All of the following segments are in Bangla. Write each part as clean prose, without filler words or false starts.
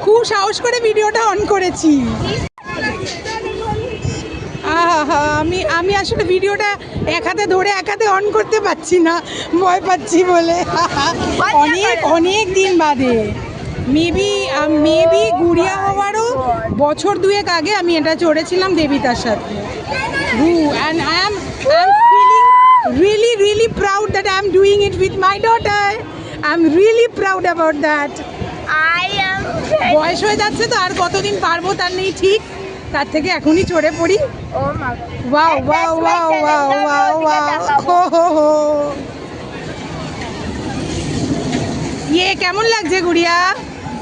খুব সাহস করে ভিডিওটা অন করেছি। আমি আসলে ভিডিওটা এক হাতে ধরে এক হাতে অন করতে পারছি না, ভয় পাচ্ছি বলে। অনেক দিন বাদে, মেবি গুড়িয়া হওয়ারও বছর দুয়েক আগে আমি এটা চড়েছিলাম দেবিতার সাথে। And I am feeling really proud that I am doing it with my daughter. I'm really proud about that. বয়স হয়ে যাচ্ছে তো, আর কতদিন পারবো তার নেই ঠিক, তার থেকে এখনই চড়ে পড়ি। Wow wow wow wow wow wow. ইয়ে কেমন লাগছে গুড়িয়া?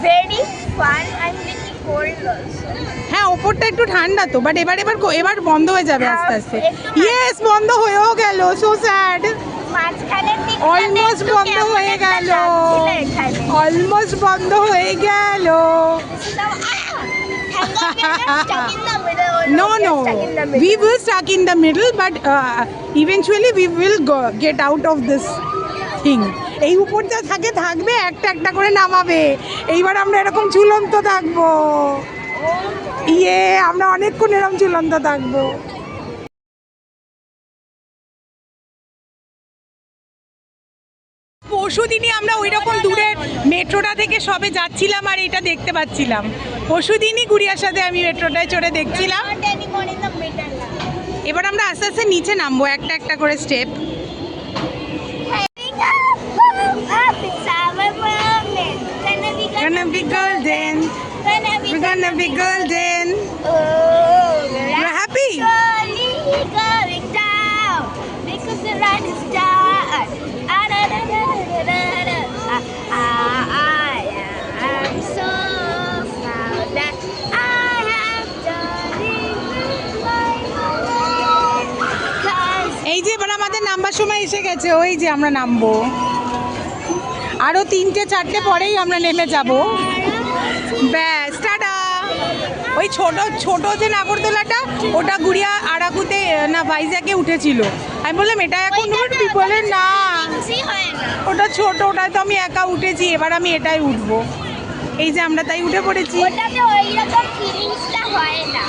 Very fun and little cold also. হ্যাঁ, ওপরটা একটু ঠান্ডা তো, বাট এবার বন্ধ হয়ে যাবে আস্তে আস্তে। ইয়েস, বন্ধ হয়েও গেল, সো স্যাড। অলমোস্ট বন্ধ হয়ে গেল, অলমোস্ট বন্ধ হয়ে গেল। No, we will stuck in the middle, but eventually we will get out of this thing. এই উপর যা থাকবে, একটা একটা করে নামাবে। এইবার আমরা এরকম ঝুলন্ত থাকবো। ইয়ে, আমরা অনেকক্ষণ এরকম ঝুলন্ত থাকবো। পরশুদিনই আমরা ওই রকম দূরের মেট্রোটা থেকে সবে যাচ্ছিলাম আর এটা দেখতে পাচ্ছিলাম। পরশুদিনই গুড়িয়ার সাথে আমি মেট্রোটায় চড়ে দেখছিলাম। এবার আমরা আস্তে আস্তে নিচে নামবো, একটা একটা করে step. Gonna be golden, we're gonna be golden. You're happy? Going down because the ride is done. I am so proud that I have done it with my life. এই যে এবার আমাদের নামবার সময় এসে গেছে, ওই যে আমরা নামবো। আরো 3-4টে পরেই আমরা নেমে যাব। ব্যাস, টাটা। ওই ছোট যে নাগরদোলাটা, ওটা গুড়িয়া আরাকুতে না ভাইজ্যাগে উঠেছিল। আমি বললাম এটা এখন উঠবি, বলে না ওটা ছোট, ওটা তো আমি একা উঠেছি, এবার আমি এটাই উঠবো। এই যে আমরা তাই উঠে পড়েছি। ওটাতে ওইরকম ফিলিংসটা হয় না।